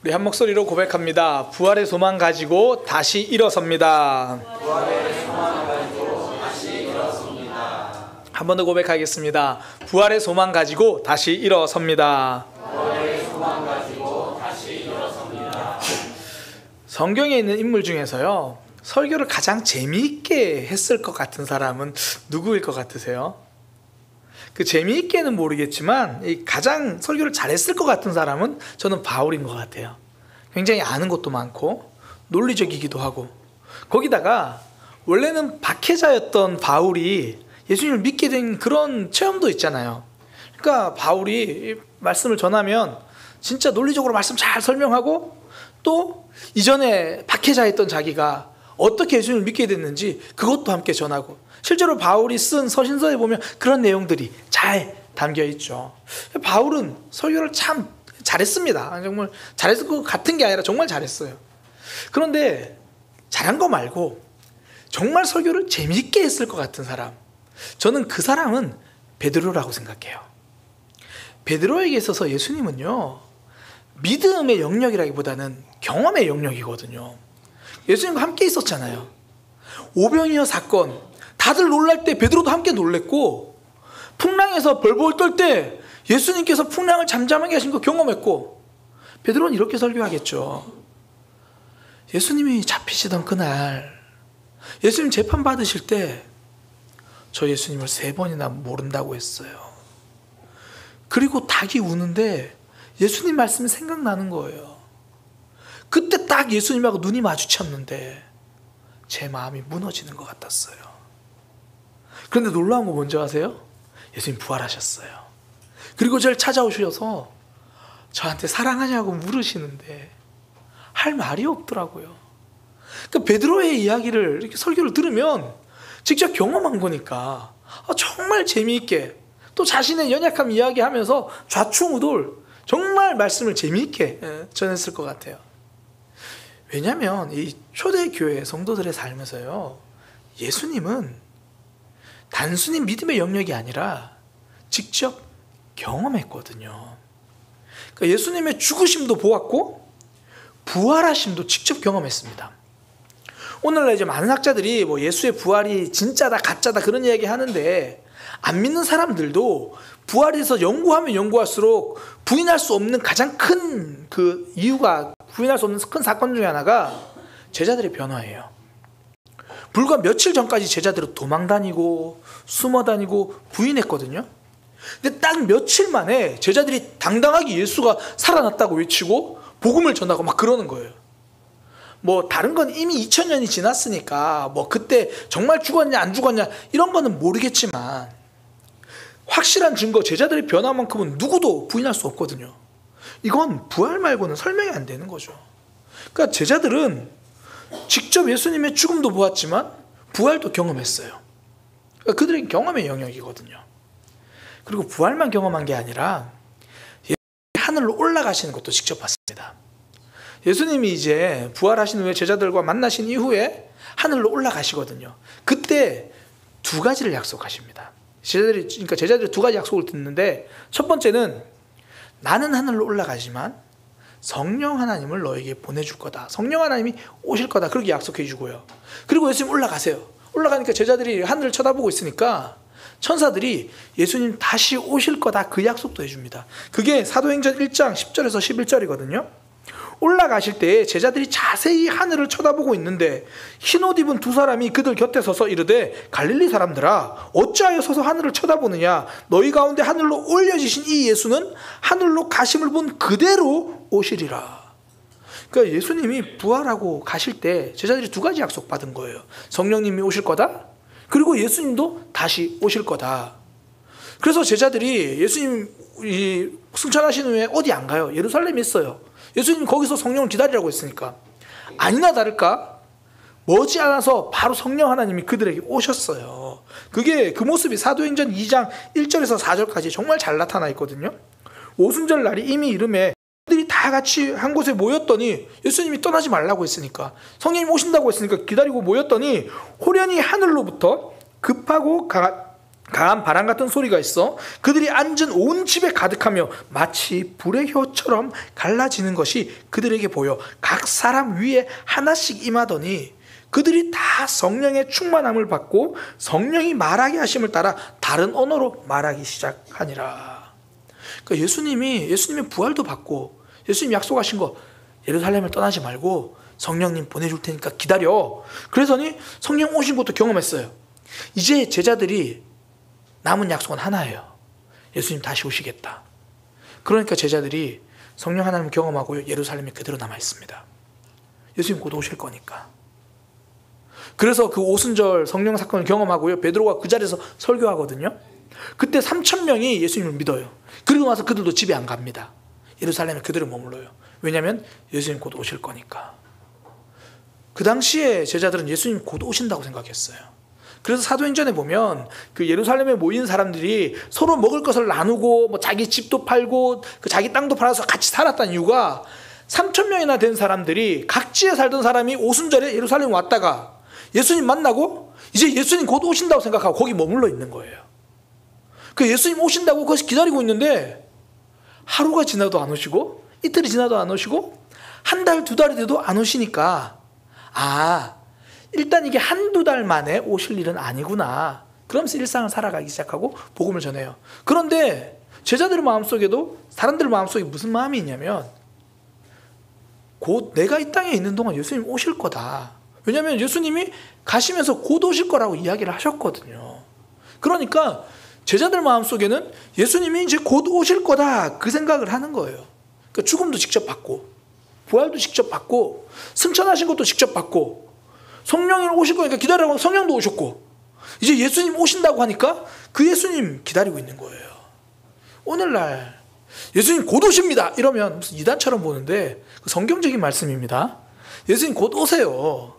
우리 한 목소리로 고백합니다. 부활의 소망 가지고 다시 일어섭니다. 부활의 소망 가지고 다시 일어섭니다. 한 번 더 고백하겠습니다. 부활의 소망 가지고 다시 일어섭니다. 부활의 소망 가지고 다시 일어섭니다. 성경에 있는 인물 중에서요, 설교를 가장 재미있게 했을 것 같은 사람은 누구일 것 같으세요? 그 재미있게는 모르겠지만 가장 설교를 잘했을 것 같은 사람은 저는 바울인 것 같아요. 굉장히 아는 것도 많고 논리적이기도 하고, 거기다가 원래는 박해자였던 바울이 예수님을 믿게 된 그런 체험도 있잖아요. 그러니까 바울이 말씀을 전하면 진짜 논리적으로 말씀 잘 설명하고, 또 이전에 박해자였던 자기가 어떻게 예수님을 믿게 됐는지 그것도 함께 전하고, 실제로 바울이 쓴 서신서에 보면 그런 내용들이 잘 담겨 있죠. 바울은 설교를 참 잘했습니다. 정말 잘했을 것 같은 게 아니라 정말 잘했어요. 그런데 잘한 거 말고 정말 설교를 재미있게 했을 것 같은 사람, 저는 그 사람은 베드로라고 생각해요. 베드로에게 있어서 예수님은요, 믿음의 영역이라기보다는 경험의 영역이거든요. 예수님과 함께 있었잖아요. 오병이어 사건, 다들 놀랄 때 베드로도 함께 놀랬고, 풍랑에서 벌벌 떨 때 예수님께서 풍랑을 잠잠하게 하신 거 경험했고, 베드로는 이렇게 설교하겠죠. 예수님이 잡히시던 그날, 예수님 재판 받으실 때 저 예수님을 3번이나 모른다고 했어요. 그리고 닭이 우는데 예수님 말씀이 생각나는 거예요. 그때 딱 예수님하고 눈이 마주쳤는데 제 마음이 무너지는 것 같았어요. 그런데 놀라운 거 뭔지 아세요? 예수님 부활하셨어요. 그리고 저를 찾아오셔서 저한테 사랑하냐고 물으시는데 할 말이 없더라고요. 그러니까 베드로의 이야기를, 이렇게 설교를 들으면 직접 경험한 거니까 정말 재미있게, 또 자신의 연약함 이야기하면서 좌충우돌 정말 말씀을 재미있게 전했을 것 같아요. 왜냐하면 이 초대교회 성도들의 삶에서요, 예수님은 단순히 믿음의 영역이 아니라 직접 경험했거든요. 그러니까 예수님의 죽으심도 보았고 부활하심도 직접 경험했습니다. 오늘날 이제 많은 학자들이 뭐 예수의 부활이 진짜다 가짜다 그런 이야기 하는데, 안 믿는 사람들도 부활에 대해서 연구하면 연구할수록 부인할 수 없는 가장 큰 그 이유가, 부인할 수 없는 큰 사건 중에 하나가 제자들의 변화예요. 불과 며칠 전까지 제자들은 도망다니고 숨어다니고 부인했거든요. 근데 딱 며칠 만에 제자들이 당당하게 예수가 살아났다고 외치고 복음을 전하고 막 그러는 거예요. 뭐 다른 건 이미 2000년이 지났으니까 뭐 그때 정말 죽었냐 안 죽었냐 이런 거는 모르겠지만, 확실한 증거, 제자들의 변화만큼은 누구도 부인할 수 없거든요. 이건 부활 말고는 설명이 안 되는 거죠. 그러니까 제자들은 직접 예수님의 죽음도 보았지만 부활도 경험했어요. 그러니까 그들의 경험의 영역이거든요. 그리고 부활만 경험한 게 아니라 예수님이 하늘로 올라가시는 것도 직접 봤습니다. 예수님이 이제 부활하신 후에 제자들과 만나신 이후에 하늘로 올라가시거든요. 그때 2가지를 약속하십니다. 그러니까 제자들이 2가지 약속을 듣는데, 첫 번째는 나는 하늘로 올라가지만 성령 하나님을 너에게 보내줄 거다. 성령 하나님이 오실 거다. 그렇게 약속해 주고요. 그리고 예수님 올라가세요. 올라가니까 제자들이 하늘을 쳐다보고 있으니까 천사들이 예수님 다시 오실 거다, 그 약속도 해줍니다. 그게 사도행전 1장 10절에서 11절이거든요. 올라가실 때 제자들이 자세히 하늘을 쳐다보고 있는데, 흰옷 입은 2사람이 그들 곁에 서서 이르되, 갈릴리 사람들아 어찌하여 서서 하늘을 쳐다보느냐? 너희 가운데 하늘로 올려지신 이 예수는 하늘로 가심을 본 그대로 오시리라. 그러니까 예수님이 부활하고 가실 때 제자들이 2가지 약속 받은 거예요. 성령님이 오실 거다, 그리고 예수님도 다시 오실 거다. 그래서 제자들이 예수님 승천하신 후에 어디 안 가요. 예루살렘에 있어요. 예수님 거기서 성령을 기다리라고 했으니까. 아니나 다를까 머지않아서 바로 성령 하나님이 그들에게 오셨어요. 그게 그 모습이 사도행전 2장 1절에서 4절까지 정말 잘 나타나 있거든요. 오순절 날이 이미 이름에 그들이 다 같이 한 곳에 모였더니, 예수님이 떠나지 말라고 했으니까, 성령님 오신다고 했으니까 기다리고 모였더니, 호련히 하늘로부터 급하고 강한 바람 같은 소리가 있어 그들이 앉은 온 집에 가득하며 마치 불의 혀처럼 갈라지는 것이 그들에게 보여 각 사람 위에 하나씩 임하더니 그들이 다 성령의 충만함을 받고 성령이 말하게 하심을 따라 다른 언어로 말하기 시작하니라. 그러니까 예수님의 부활도 받고 예수님이 약속하신 거 예루살렘을 떠나지 말고 성령님 보내줄 테니까 기다려. 그러더니 성령 오신 것도 경험했어요. 이제 제자들이 남은 약속은 하나예요. 예수님 다시 오시겠다. 그러니까 제자들이 성령 하나님을 경험하고 예루살렘에 그대로 남아 있습니다. 예수님 곧 오실 거니까. 그래서 그 오순절 성령 사건을 경험하고요. 베드로가 그 자리에서 설교하거든요. 그때 3,000명이 예수님을 믿어요. 그리고 나서 그들도 집에 안 갑니다. 예루살렘에 그대로 머물러요. 왜냐하면 예수님 곧 오실 거니까. 그 당시에 제자들은 예수님 곧 오신다고 생각했어요. 그래서 사도행전에 보면 그 예루살렘에 모인 사람들이 서로 먹을 것을 나누고 뭐 자기 집도 팔고 그 자기 땅도 팔아서 같이 살았다는 이유가 3,000명이나 된 사람들이 각지에 살던 사람이 오순절에 예루살렘 왔다가 예수님 만나고 이제 예수님 곧 오신다고 생각하고 거기 머물러 있는 거예요. 그 예수님 오신다고 거기서 기다리고 있는데 하루가 지나도 안 오시고 이틀이 지나도 안 오시고 한 달, 두 달이 돼도 안 오시니까 일단 이게 한두 달 만에 오실 일은 아니구나. 그러면서 일상을 살아가기 시작하고 복음을 전해요. 그런데 제자들의 마음속에도 사람들 마음속에 무슨 마음이 있냐면 곧 내가 이 땅에 있는 동안 예수님 오실 거다. 왜냐하면 예수님이 가시면서 곧 오실 거라고 이야기를 하셨거든요. 그러니까 제자들 마음속에는 예수님이 이제 곧 오실 거다 그 생각을 하는 거예요. 그러니까 죽음도 직접 받고 부활도 직접 받고 승천하신 것도 직접 받고 성령이 오실 거니까 기다리라고 성령도 오셨고 이제 예수님 오신다고 하니까 그 예수님 기다리고 있는 거예요. 오늘날 예수님 곧 오십니다 이러면 무슨 이단처럼 보는데 성경적인 말씀입니다. 예수님 곧 오세요.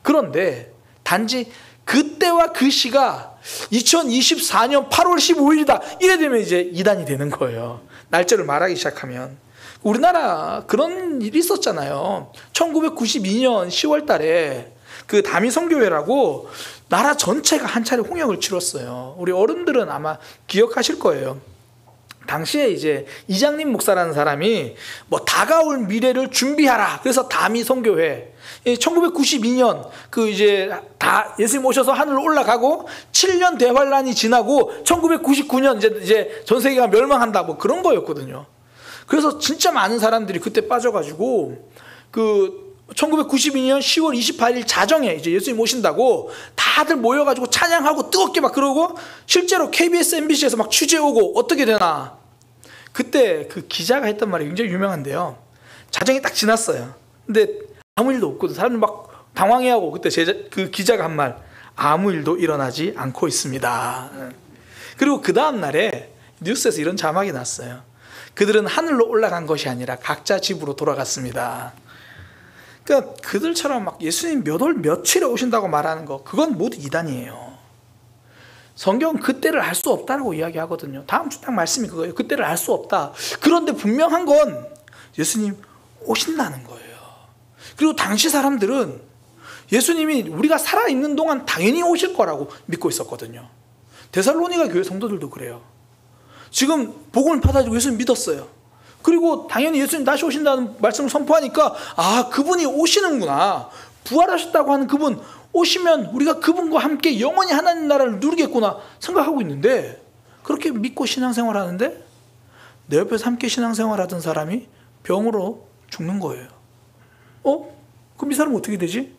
그런데 단지 그때와 그 시가 2024년 8월 15일이다 이래 되면 이제 이단이 되는 거예요. 날짜를 말하기 시작하면. 우리나라 그런 일이 있었잖아요. 1992년 10월 달에 그 다미성교회라고 나라 전체가 한 차례 홍역을 치렀어요. 우리 어른들은 아마 기억하실 거예요. 당시에 이제 이장님 목사라는 사람이 뭐 다가올 미래를 준비하라. 그래서 다미성교회 1992년 그 이제 다 예수님 오셔서 하늘로 올라가고 7년 대환란이 지나고 1999년 이제 전 세계가 멸망한다 뭐 그런 거였거든요. 그래서 진짜 많은 사람들이 그때 빠져가지고 그 1992년 10월 28일 자정에 이제 예수님 오신다고 다들 모여가지고 찬양하고 뜨겁게 막 그러고 실제로 KBS, MBC에서 막 취재 오고 어떻게 되나. 그때 그 기자가 했던 말이 굉장히 유명한데요. 자정이 딱 지났어요. 근데 아무 일도 없거든. 사람들 막 당황해하고 그때 그 기자가 한 말 아무 일도 일어나지 않고 있습니다. 그리고 그 다음 날에 뉴스에서 이런 자막이 났어요. 그들은 하늘로 올라간 것이 아니라 각자 집으로 돌아갔습니다. 그러니까 그들처럼 막 예수님 몇 월 며칠에 오신다고 말하는 거 그건 모두 이단이에요. 성경은 그때를 알 수 없다라고 이야기하거든요. 다음 주 딱 말씀이 그거예요. 그때를 알 수 없다. 그런데 분명한 건 예수님 오신다는 거예요. 그리고 당시 사람들은 예수님이 우리가 살아있는 동안 당연히 오실 거라고 믿고 있었거든요. 데살로니가 교회 성도들도 그래요. 지금 복음을 받아들이고 예수님 믿었어요. 그리고 당연히 예수님 다시 오신다는 말씀을 선포하니까 그분이 오시는구나. 부활하셨다고 하는 그분 오시면 우리가 그분과 함께 영원히 하나님 나라를 누리겠구나 생각하고 있는데 그렇게 믿고 신앙생활하는데 내 옆에서 함께 신앙생활하던 사람이 병으로 죽는 거예요. 그럼 이 사람은 어떻게 되지?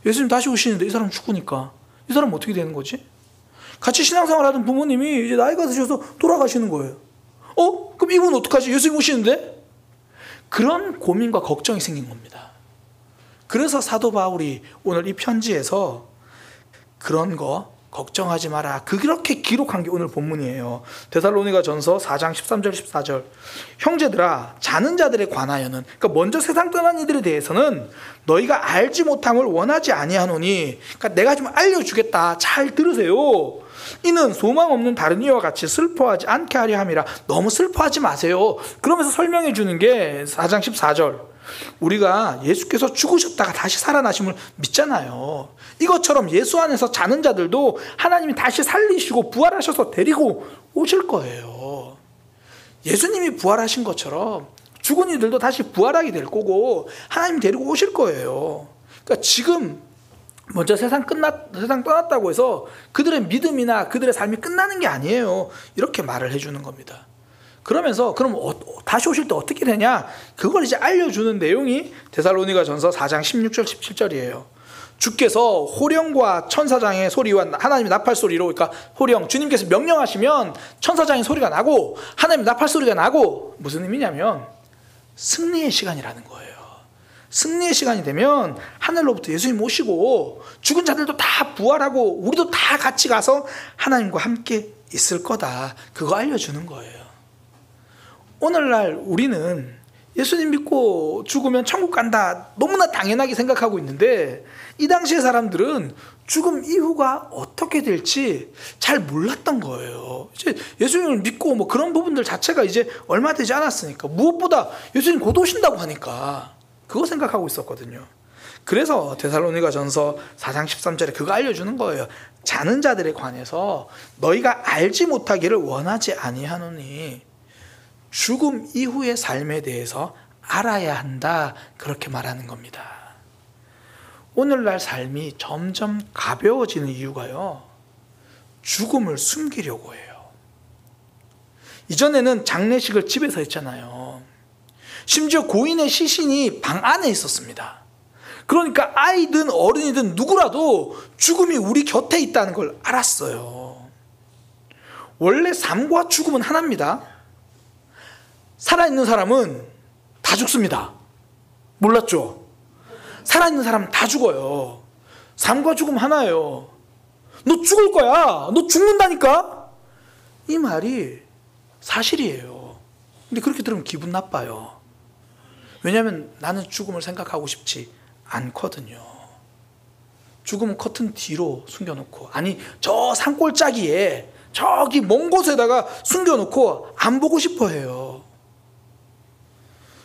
예수님 다시 오시는데 이 사람 죽으니까 이 사람은 어떻게 되는 거지? 같이 신앙생활하던 부모님이 이제 나이가 드셔서 돌아가시는 거예요. 그럼 이분은 어떡하지? 예수님 오시는데? 그런 고민과 걱정이 생긴 겁니다. 그래서 사도 바울이 오늘 이 편지에서 그런 거 걱정하지 마라. 그렇게 기록한 게 오늘 본문이에요. 데살로니가 전서 4장 13절 14절. 형제들아 자는 자들에 관하여는 그러니까 먼저 세상 떠난 이들에 대해서는 너희가 알지 못함을 원하지 아니하노니 그러니까 내가 좀 알려주겠다. 잘 들으세요. 이는 소망 없는 다른 이와 같이 슬퍼하지 않게 하려 함이라. 너무 슬퍼하지 마세요. 그러면서 설명해 주는 게 4장 14절. 우리가 예수께서 죽으셨다가 다시 살아나심을 믿잖아요. 이것처럼 예수 안에서 자는 자들도 하나님이 다시 살리시고 부활하셔서 데리고 오실 거예요. 예수님이 부활하신 것처럼 죽은 이들도 다시 부활하게 될 거고 하나님이 데리고 오실 거예요. 그러니까 지금 먼저 세상 떠났다고 해서 그들의 믿음이나 그들의 삶이 끝나는 게 아니에요. 이렇게 말을 해주는 겁니다. 그러면서 그럼 다시 오실 때 어떻게 되냐? 그걸 이제 알려주는 내용이 데살로니가전서 4장 16절 17절이에요. 주께서 호령과 천사장의 소리와 하나님의 나팔 소리로, 그러니까 호령, 주님께서 명령하시면 천사장의 소리가 나고 하나님의 나팔 소리가 나고, 무슨 의미냐면 승리의 시간이라는 거예요. 승리의 시간이 되면 하늘로부터 예수님 오시고 죽은 자들도 다 부활하고 우리도 다 같이 가서 하나님과 함께 있을 거다. 그거 알려주는 거예요. 오늘날 우리는 예수님 믿고 죽으면 천국 간다 너무나 당연하게 생각하고 있는데, 이 당시의 사람들은 죽음 이후가 어떻게 될지 잘 몰랐던 거예요. 이제 예수님을 믿고 뭐 그런 부분들 자체가 이제 얼마 되지 않았으니까, 무엇보다 예수님 곧 오신다고 하니까 그거 생각하고 있었거든요. 그래서 데살로니가전서 4장 13절에 그거 알려주는 거예요. 자는 자들에 관해서 너희가 알지 못하기를 원하지 아니하노니 죽음 이후의 삶에 대해서 알아야 한다, 그렇게 말하는 겁니다. 오늘날 삶이 점점 가벼워지는 이유가요, 죽음을 숨기려고 해요. 이전에는 장례식을 집에서 했잖아요. 심지어 고인의 시신이 방 안에 있었습니다. 그러니까 아이든 어른이든 누구라도 죽음이 우리 곁에 있다는 걸 알았어요. 원래 삶과 죽음은 하나입니다. 살아있는 사람은 다 죽습니다. 몰랐죠? 살아있는 사람은 다 죽어요. 삶과 죽음 하나예요. 너 죽을 거야. 너 죽는다니까? 이 말이 사실이에요. 근데 그렇게 들으면 기분 나빠요. 왜냐하면 나는 죽음을 생각하고 싶지 않거든요. 죽음은 커튼 뒤로 숨겨놓고, 아니 저 산골짜기에 저기 먼 곳에다가 숨겨놓고 안 보고 싶어 해요.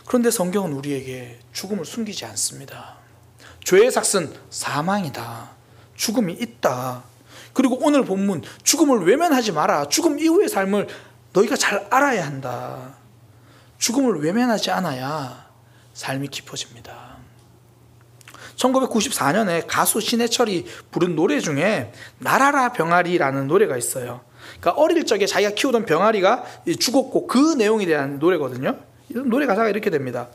그런데 성경은 우리에게 죽음을 숨기지 않습니다. 죄의 삭은 사망이다. 죽음이 있다. 그리고 오늘 본문, 죽음을 외면하지 마라. 죽음 이후의 삶을 너희가 잘 알아야 한다. 죽음을 외면하지 않아야 삶이 깊어집니다. 1994년에 가수 신해철이 부른 노래 중에 날아라 병아리라는 노래가 있어요. 그러니까 어릴 적에 자기가 키우던 병아리가 죽었고 그 내용에 대한 노래거든요. 노래 가사가 이렇게 됩니다.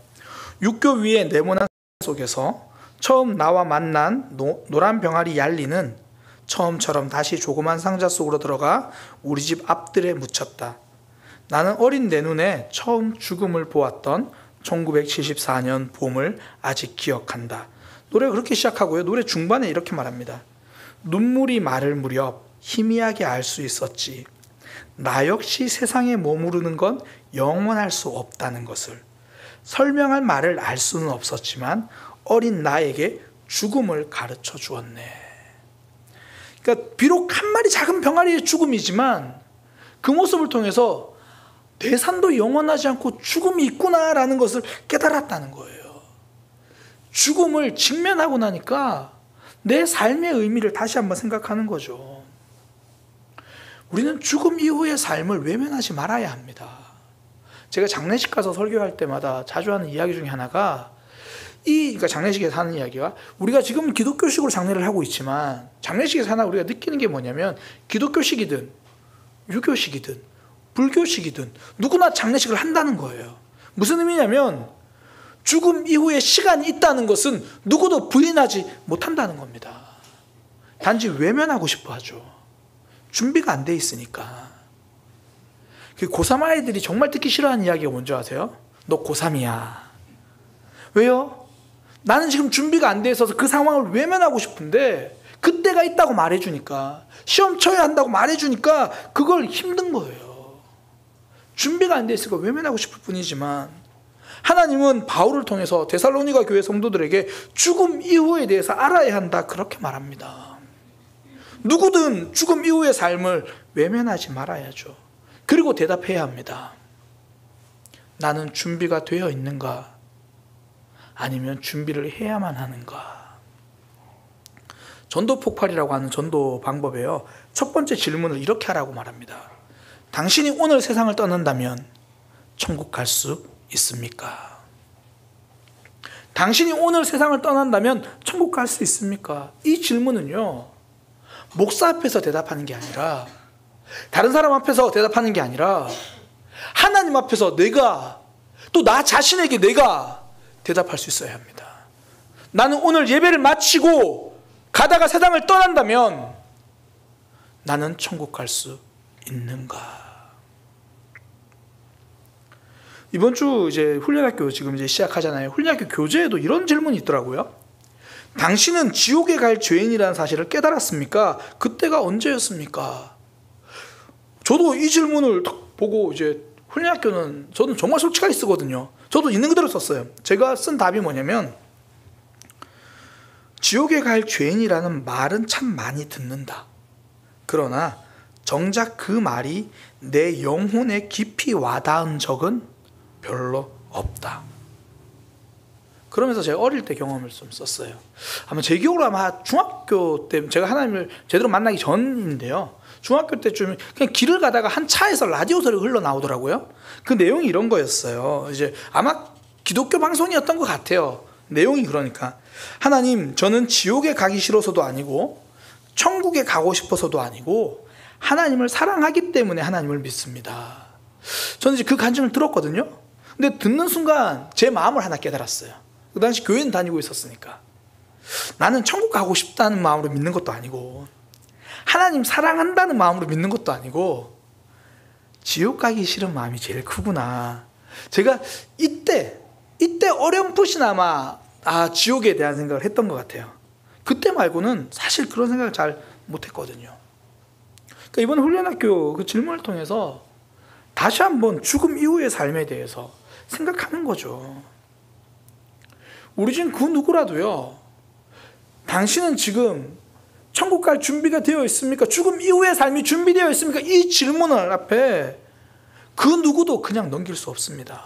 육교 위에 네모난 속에서 처음 나와 만난 노란 병아리 얄리는 처음처럼 다시 조그만 상자 속으로 들어가 우리 집 앞들에 묻혔다. 나는 어린 내 눈에 처음 죽음을 보았던 1974년 봄을 아직 기억한다. 노래가 그렇게 시작하고요. 노래 중반에 이렇게 말합니다. 눈물이 마를 무렵 희미하게 알 수 있었지. 나 역시 세상에 머무르는 건 영원할 수 없다는 것을. 설명할 말을 알 수는 없었지만 어린 나에게 죽음을 가르쳐 주었네. 그러니까 비록 한 마리 작은 병아리의 죽음이지만 그 모습을 통해서 내 삶도 영원하지 않고 죽음이 있구나라는 것을 깨달았다는 거예요. 죽음을 직면하고 나니까 내 삶의 의미를 다시 한번 생각하는 거죠. 우리는 죽음 이후의 삶을 외면하지 말아야 합니다. 제가 장례식 가서 설교할 때마다 자주 하는 이야기 중에 하나가 그러니까 장례식에서 하는 이야기가, 우리가 지금 기독교식으로 장례를 하고 있지만 장례식에서 하나 우리가 느끼는 게 뭐냐면, 기독교식이든 유교식이든 불교식이든 누구나 장례식을 한다는 거예요. 무슨 의미냐면 죽음 이후에 시간이 있다는 것은 누구도 부인하지 못한다는 겁니다. 단지 외면하고 싶어 하죠. 준비가 안 돼 있으니까. 고3 아이들이 정말 듣기 싫어하는 이야기가 뭔지 아세요? 너 고3이야. 왜요? 나는 지금 준비가 안 돼 있어서 그 상황을 외면하고 싶은데 그때가 있다고 말해주니까, 시험 쳐야 한다고 말해주니까 그걸 힘든 거예요. 준비가 안 돼 있으니까 외면하고 싶을 뿐이지만, 하나님은 바울을 통해서 데살로니가 교회 성도들에게 죽음 이후에 대해서 알아야 한다, 그렇게 말합니다. 누구든 죽음 이후의 삶을 외면하지 말아야죠. 그리고 대답해야 합니다. 나는 준비가 되어 있는가? 아니면 준비를 해야만 하는가? 전도 폭발이라고 하는 전도 방법에요, 첫 번째 질문을 이렇게 하라고 말합니다. 당신이 오늘 세상을 떠난다면 천국 갈 수 있습니까? 당신이 오늘 세상을 떠난다면 천국 갈 수 있습니까? 이 질문은요, 목사 앞에서 대답하는 게 아니라, 다른 사람 앞에서 대답하는 게 아니라, 하나님 앞에서 내가, 또 나 자신에게 내가 대답할 수 있어야 합니다. 나는 오늘 예배를 마치고 가다가 세상을 떠난다면 나는 천국 갈 수 있는가? 이번 주 이제 훈련학교 지금 이제 시작하잖아요. 훈련학교 교재에도 이런 질문이 있더라고요. 당신은 지옥에 갈 죄인이라는 사실을 깨달았습니까? 그때가 언제였습니까? 저도 이 질문을 딱 보고, 이제 훈련학교는 저는 정말 솔직하게 쓰거든요. 저도 있는 그대로 썼어요. 제가 쓴 답이 뭐냐면, 지옥에 갈 죄인이라는 말은 참 많이 듣는다. 그러나 정작 그 말이 내 영혼에 깊이 와닿은 적은 별로 없다. 그러면서 제가 어릴 때 경험을 좀 썼어요. 아마 제 기억으로 아마 중학교 때, 제가 하나님을 제대로 만나기 전인데요, 중학교 때쯤 그냥 길을 가다가 한 차에서 라디오 소리가 흘러나오더라고요. 그 내용이 이런 거였어요. 이제 아마 기독교 방송이었던 것 같아요. 내용이 그러니까, 하나님, 저는 지옥에 가기 싫어서도 아니고 천국에 가고 싶어서도 아니고 하나님을 사랑하기 때문에 하나님을 믿습니다. 저는 이제 그 간증을 들었거든요. 근데 듣는 순간 제 마음을 하나 깨달았어요. 그 당시 교회는 다니고 있었으니까. 나는 천국 가고 싶다는 마음으로 믿는 것도 아니고, 하나님 사랑한다는 마음으로 믿는 것도 아니고, 지옥 가기 싫은 마음이 제일 크구나. 제가 이때 어렴풋이나마 지옥에 대한 생각을 했던 것 같아요. 그때 말고는 사실 그런 생각을 잘 못했거든요. 그러니까 이번 훈련학교 그 질문을 통해서 다시 한번 죽음 이후의 삶에 대해서 생각하는 거죠. 우리 중 그 누구라도요, 당신은 지금 천국 갈 준비가 되어 있습니까? 죽음 이후의 삶이 준비되어 있습니까? 이 질문을 앞에 그 누구도 그냥 넘길 수 없습니다.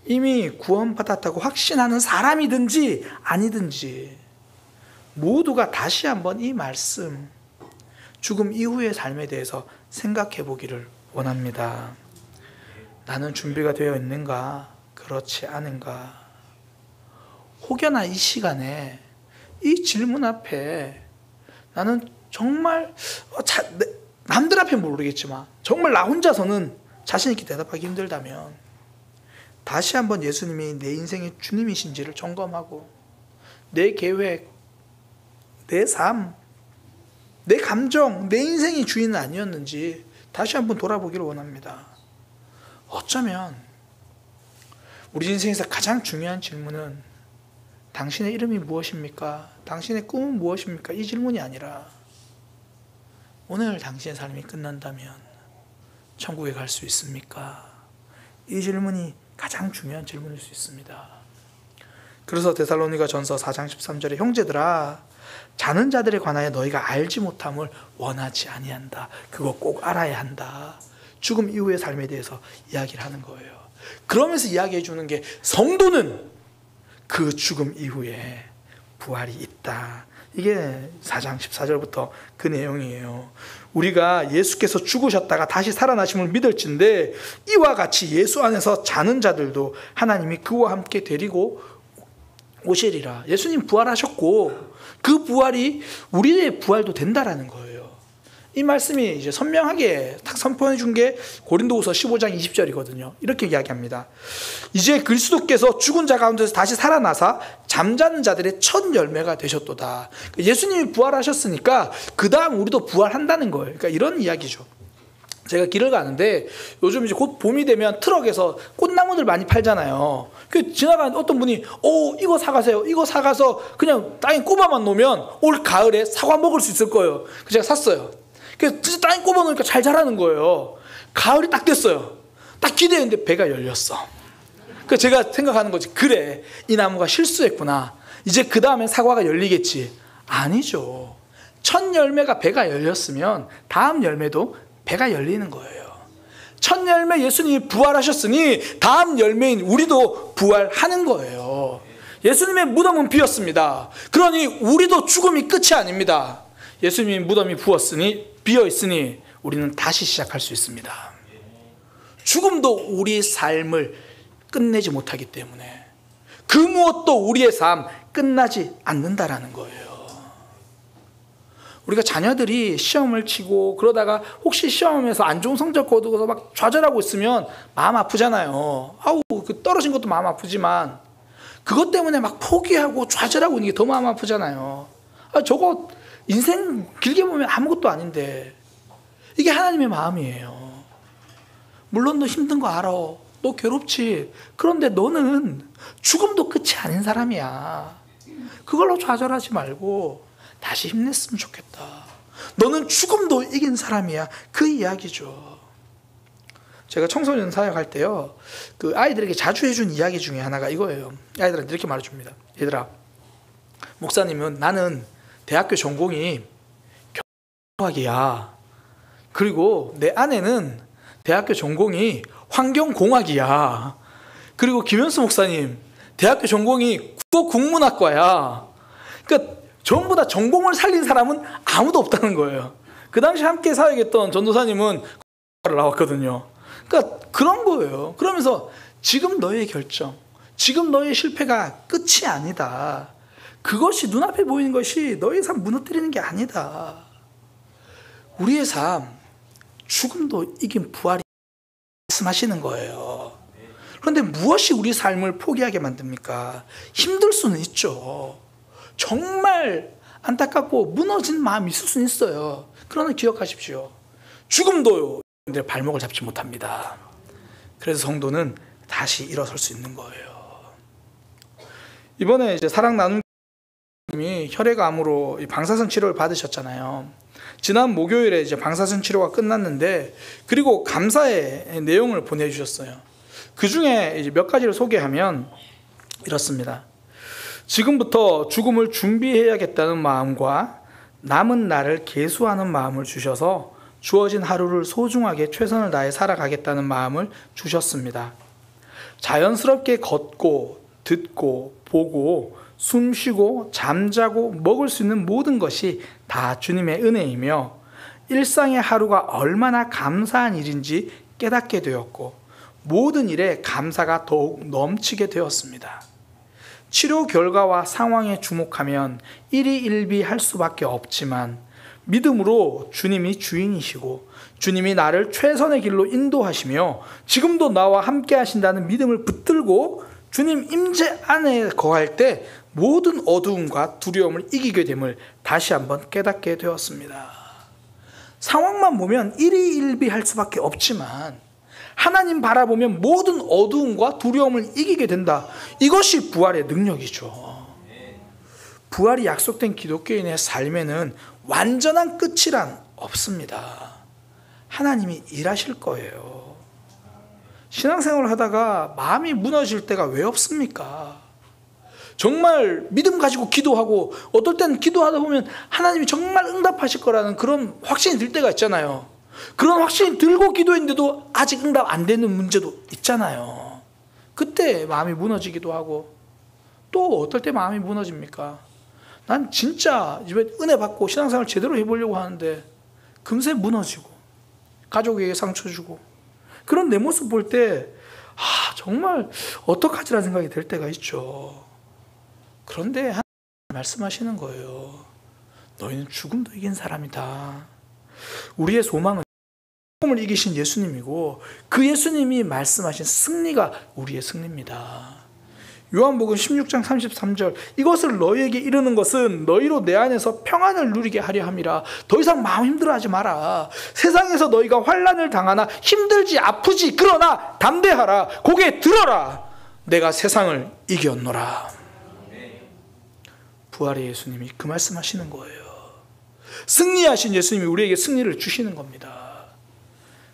이미 구원받았다고 확신하는 사람이든지 아니든지 모두가 다시 한번 이 말씀, 죽음 이후의 삶에 대해서 생각해 보기를 원합니다. 나는 준비가 되어 있는가? 그렇지 않은가? 혹여나 이 시간에 이 질문 앞에 나는 정말 남들 앞에 모르겠지만 정말 나 혼자서는 자신 있게 대답하기 힘들다면, 다시 한번 예수님이 내 인생의 주님이신지를 점검하고, 내 계획, 내 삶, 내 감정, 내 인생이 주인은 아니었는지 다시 한번 돌아보기를 원합니다. 어쩌면 우리 인생에서 가장 중요한 질문은 당신의 이름이 무엇입니까? 당신의 꿈은 무엇입니까? 이 질문이 아니라, 오늘 당신의 삶이 끝난다면 천국에 갈 수 있습니까? 이 질문이 가장 중요한 질문일 수 있습니다. 그래서 데살로니가 전서 4장 13절에 형제들아, 자는 자들에 관하여 너희가 알지 못함을 원하지 아니한다. 그거 꼭 알아야 한다. 죽음 이후의 삶에 대해서 이야기를 하는 거예요. 그러면서 이야기해 주는 게, 성도는 그 죽음 이후에 부활이 있다. 이게 4장 14절부터 그 내용이에요. 우리가 예수께서 죽으셨다가 다시 살아나심을 믿을진데, 이와 같이 예수 안에서 자는 자들도 하나님이 그와 함께 데리고 오시리라. 예수님 부활하셨고 그 부활이 우리의 부활도 된다라는 거예요. 이 말씀이 이제 선명하게 딱 선포해 준 게 고린도후서 15장 20절이거든요. 이렇게 이야기합니다. 이제 그리스도께서 죽은 자 가운데서 다시 살아나사 잠자는 자들의 첫 열매가 되셨도다. 예수님이 부활하셨으니까 그 다음 우리도 부활한다는 거예요. 그러니까 이런 이야기죠. 제가 길을 가는데 요즘 이제 곧 봄이 되면 트럭에서 꽃나무들 많이 팔잖아요. 그 지나가는 어떤 분이 이거 사가세요. 이거 사가서 그냥 땅에 꼽아만 놓으면 올 가을에 사과 먹을 수 있을 거예요. 그래서 제가 샀어요. 그래서 진짜 땅에 꼽아 놓으니까 잘 자라는 거예요. 가을이 딱 됐어요. 딱 기대했는데 배가 열렸어. 그래서 제가 생각하는 거지. 그래, 이 나무가 실수했구나. 이제 그 다음엔 사과가 열리겠지. 아니죠. 첫 열매가 배가 열렸으면 다음 열매도 배가 열리는 거예요. 첫 열매 예수님이 부활하셨으니 다음 열매인 우리도 부활하는 거예요. 예수님의 무덤은 비었습니다. 그러니 우리도 죽음이 끝이 아닙니다. 예수님의 무덤이 비어있으니 우리는 다시 시작할 수 있습니다. 죽음도 우리의 삶을 끝내지 못하기 때문에 그 무엇도 우리의 삶 끝나지 않는다라는 거예요. 우리가 자녀들이 시험을 치고 그러다가 혹시 시험에서 안 좋은 성적 거두고서 막 좌절하고 있으면 마음 아프잖아요. 아우, 그 떨어진 것도 마음 아프지만 그것 때문에 막 포기하고 좌절하고 있는 게 더 마음 아프잖아요. 저거 인생 길게 보면 아무것도 아닌데 이게 하나님의 마음이에요. 물론 너 힘든 거 알아. 너 괴롭지. 그런데 너는 죽음도 끝이 아닌 사람이야. 그걸로 좌절하지 말고 다시 힘냈으면 좋겠다. 너는 죽음도 이긴 사람이야. 그 이야기죠. 제가 청소년 사역할 때요, 그 아이들에게 자주 해준 이야기 중에 하나가 이거예요. 아이들한테 이렇게 말해줍니다. 얘들아, 목사님은 나는 대학교 전공이 경영학이야. 그리고 내 아내는 대학교 전공이 환경공학이야. 그리고 김현수 목사님 대학교 전공이 국어국문학과야. 그러니까 전부 다 전공을 살린 사람은 아무도 없다는 거예요. 그 당시 함께 사역했던 전도사님은 국어를 나왔거든요. 그러니까 그런 거예요. 그러면서 지금 너의 결정, 지금 너의 실패가 끝이 아니다. 그것이 눈앞에 보이는 것이 너의 삶 무너뜨리는 게 아니다. 우리의 삶, 죽음도 이긴 부활이 말씀하시는 거예요. 그런데 무엇이 우리 삶을 포기하게 만듭니까? 힘들 수는 있죠. 정말 안타깝고 무너진 마음이 있을 수는 있어요. 그러나 기억하십시오. 죽음도 내 발목을 잡지 못합니다. 그래서 성도는 다시 일어설 수 있는 거예요. 이번에 이제 사랑 나눔 님이 혈액암으로 방사선 치료를 받으셨잖아요. 지난 목요일에 이제 방사선 치료가 끝났는데, 그리고 감사의 내용을 보내주셨어요. 그 중에 이제 몇 가지를 소개하면 이렇습니다. 지금부터 죽음을 준비해야겠다는 마음과 남은 날을 계수하는 마음을 주셔서 주어진 하루를 소중하게 최선을 다해 살아가겠다는 마음을 주셨습니다. 자연스럽게 걷고 듣고 보고 숨쉬고 잠자고 먹을 수 있는 모든 것이 다 주님의 은혜이며 일상의 하루가 얼마나 감사한 일인지 깨닫게 되었고 모든 일에 감사가 더욱 넘치게 되었습니다. 치료 결과와 상황에 주목하면 일희일비할 수밖에 없지만 믿음으로 주님이 주인이시고 주님이 나를 최선의 길로 인도하시며 지금도 나와 함께 하신다는 믿음을 붙들고 주님 임재 안에 거할 때 모든 어두움과 두려움을 이기게 됨을 다시 한번 깨닫게 되었습니다. 상황만 보면 일희일비할 수밖에 없지만 하나님 바라보면 모든 어두움과 두려움을 이기게 된다. 이것이 부활의 능력이죠. 부활이 약속된 기독교인의 삶에는 완전한 끝이란 없습니다. 하나님이 일하실 거예요. 신앙생활을 하다가 마음이 무너질 때가 왜 없습니까? 정말 믿음 가지고 기도하고 어떨 때는 기도하다 보면 하나님이 정말 응답하실 거라는 그런 확신이 들 때가 있잖아요. 그런 확신이 들고 기도했는데도 아직 응답 안 되는 문제도 있잖아요. 그때 마음이 무너지기도 하고, 또 어떨 때 마음이 무너집니까? 난 진짜 이번에 은혜 받고 신앙생활 제대로 해보려고 하는데 금세 무너지고 가족에게 상처 주고 그런 내 모습 볼 때 정말 어떡하지라는 생각이 들 때가 있죠. 그런데 하나님 말씀하시는 거예요. 너희는 죽음도 이긴 사람이다. 우리의 소망은 죽음을 이기신 예수님이고 그 예수님이 말씀하신 승리가 우리의 승리입니다. 요한복음 16장 33절 이것을 너희에게 이르는 것은 너희로 내 안에서 평안을 누리게 하려 함이라. 더 이상 마음 힘들어하지 마라. 세상에서 너희가 환난을 당하나 힘들지 아프지 그러나 담대하라. 고개 들어라. 내가 세상을 이겼노라. 부활의 예수님이 그 말씀하시는 거예요. 승리하신 예수님이 우리에게 승리를 주시는 겁니다.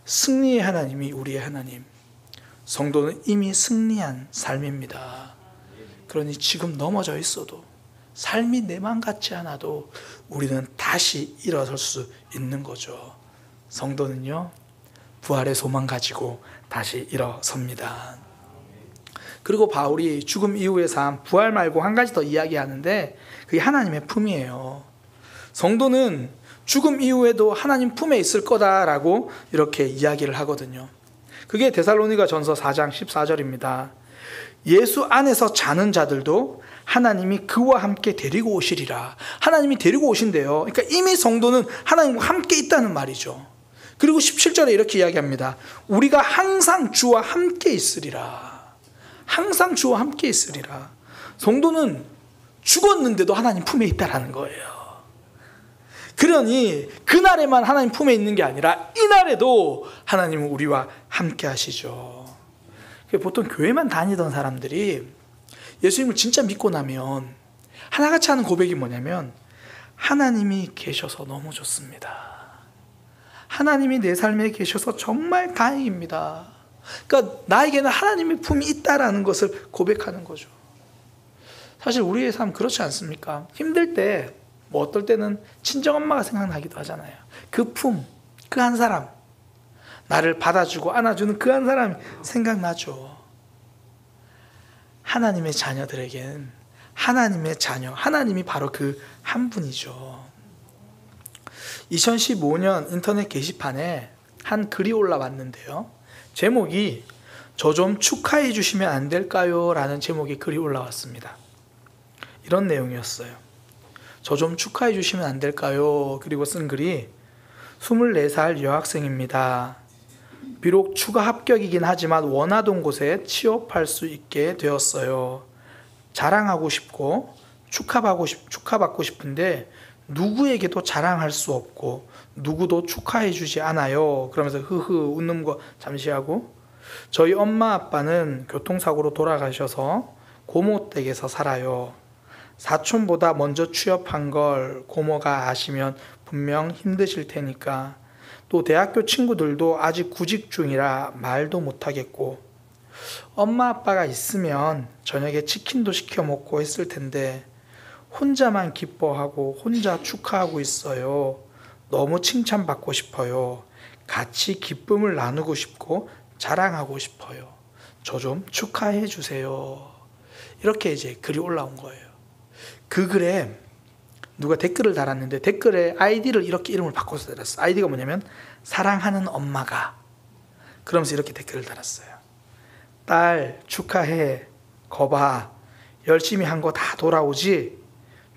승리의 하나님이 우리의 하나님, 성도는 이미 승리한 삶입니다. 그러니 지금 넘어져 있어도 삶이 내 맘 같지 않아도 우리는 다시 일어설 수 있는 거죠. 성도는요 부활의 소망 가지고 다시 일어섭니다. 그리고 바울이 죽음 이후의 삶, 부활 말고 한 가지 더 이야기하는데 그게 하나님의 품이에요. 성도는 죽음 이후에도 하나님 품에 있을 거다라고 이렇게 이야기를 하거든요. 그게 데살로니가 전서 4장 14절입니다. 예수 안에서 자는 자들도 하나님이 그와 함께 데리고 오시리라. 하나님이 데리고 오신대요. 그러니까 이미 성도는 하나님과 함께 있다는 말이죠. 그리고 17절에 이렇게 이야기합니다. 우리가 항상 주와 함께 있으리라. 항상 주와 함께 있으리라. 성도는 죽었는데도 하나님 품에 있다라는 거예요. 그러니 그날에만 하나님 품에 있는 게 아니라 이날에도 하나님은 우리와 함께 하시죠. 보통 교회만 다니던 사람들이 예수님을 진짜 믿고 나면 하나같이 하는 고백이 뭐냐면 하나님이 계셔서 너무 좋습니다. 하나님이 내 삶에 계셔서 정말 다행입니다. 그러니까 나에게는 하나님의 품이 있다라는 것을 고백하는 거죠. 사실 우리의 삶 그렇지 않습니까? 힘들 때 뭐 어떨 때는 친정엄마가 생각나기도 하잖아요. 그 품, 그 한 사람, 나를 받아주고 안아주는 그 한 사람이 생각나죠. 하나님의 자녀들에겐 하나님의 자녀, 하나님이 바로 그 한 분이죠. 2015년 인터넷 게시판에 한 글이 올라왔는데요. 제목이 저 좀 축하해 주시면 안 될까요? 라는 제목의 글이 올라왔습니다. 이런 내용이었어요. 저 좀 축하해 주시면 안 될까요? 그리고 쓴 글이 24살 여학생입니다. 비록 추가 합격이긴 하지만 원하던 곳에 취업할 수 있게 되었어요. 자랑하고 싶고 축하받고 싶은데 누구에게도 자랑할 수 없고 누구도 축하해 주지 않아요. 그러면서 흐흐 웃는 거 잠시 하고 저희 엄마 아빠는 교통사고로 돌아가셔서 고모 댁에서 살아요. 사촌보다 먼저 취업한 걸 고모가 아시면 분명 힘드실 테니까 또 대학교 친구들도 아직 구직 중이라 말도 못하겠고 엄마 아빠가 있으면 저녁에 치킨도 시켜 먹고 했을 텐데 혼자만 기뻐하고 혼자 축하하고 있어요. 너무 칭찬받고 싶어요. 같이 기쁨을 나누고 싶고 자랑하고 싶어요. 저 좀 축하해 주세요. 이렇게 이제 글이 올라온 거예요. 그 글에 누가 댓글을 달았는데 댓글에 아이디를 이렇게 이름을 바꿔서 달았어요. 아이디가 뭐냐면 사랑하는 엄마가 그러면서 이렇게 댓글을 달았어요. 딸 축하해. 거봐. 열심히 한 거 다 돌아오지.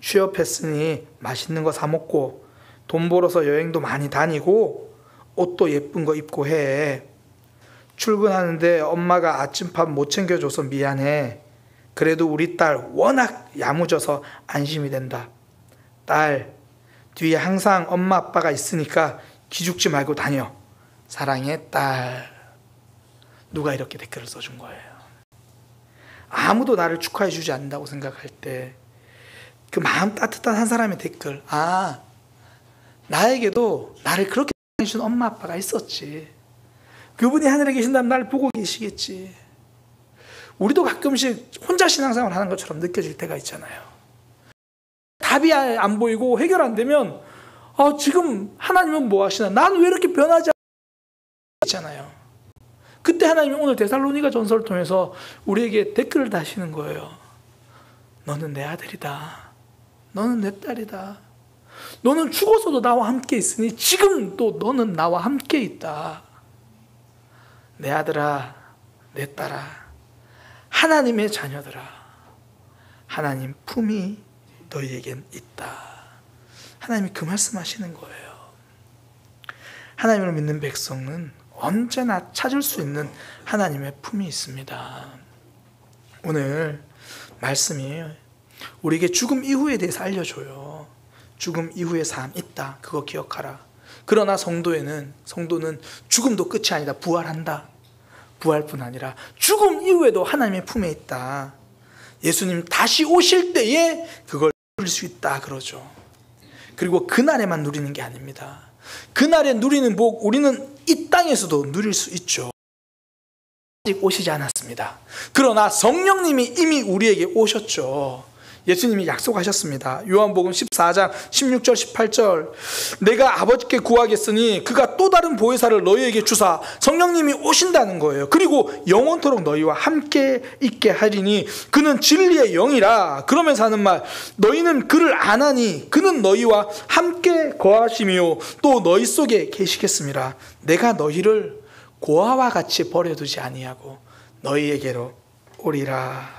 취업했으니 맛있는 거 사 먹고 돈 벌어서 여행도 많이 다니고 옷도 예쁜 거 입고 해. 출근하는데 엄마가 아침밥 못 챙겨줘서 미안해. 그래도 우리 딸 워낙 야무져서 안심이 된다. 딸, 뒤에 항상 엄마 아빠가 있으니까 기죽지 말고 다녀. 사랑해, 딸. 누가 이렇게 댓글을 써준 거예요. 아무도 나를 축하해 주지 않는다고 생각할 때 그 마음 따뜻한 한 사람의 댓글. 아, 나에게도 나를 그렇게 사랑해 준 엄마 아빠가 있었지. 그분이 하늘에 계신다면 나를 보고 계시겠지. 우리도 가끔씩 혼자 신앙생활 하는 것처럼 느껴질 때가 있잖아요. 답이 안 보이고 해결 안 되면 지금 하나님은 뭐 하시나? 난 왜 이렇게 변하지 않잖아요. 그때 하나님이 오늘 데살로니가 전서를 통해서 우리에게 댓글을 다시는 거예요. 너는 내 아들이다. 너는 내 딸이다. 너는 죽어서도 나와 함께 있으니 지금 또 너는 나와 함께 있다. 내 아들아, 내 딸아, 하나님의 자녀들아, 하나님 품이 너희에겐 있다. 하나님이 그 말씀하시는 거예요. 하나님을 믿는 백성은 언제나 찾을 수 있는 하나님의 품이 있습니다. 오늘 말씀이 우리에게 죽음 이후에 대해서 알려줘요. 죽음 이후의 삶 있다. 그거 기억하라. 그러나 성도는 죽음도 끝이 아니다. 부활한다. 부활뿐 아니라 죽음 이후에도 하나님의 품에 있다. 예수님 다시 오실 때에 그걸 누릴 수 있다 그러죠. 그리고 그날에만 누리는 게 아닙니다. 그날에 누리는 복 우리는 이 땅에서도 누릴 수 있죠. 아직 오시지 않았습니다. 그러나 성령님이 이미 우리에게 오셨죠. 예수님이 약속하셨습니다. 요한복음 14장 16절 18절 내가 아버지께 구하겠으니 그가 또 다른 보혜사를 너희에게 주사 성령님이 오신다는 거예요. 그리고 영원토록 너희와 함께 있게 하리니 그는 진리의 영이라. 그러면서 하는 말 너희는 그를 아나니 그는 너희와 함께 거하시며 또 너희 속에 계시겠습니다. 내가 너희를 고아와 같이 버려두지 아니하고 너희에게로 오리라.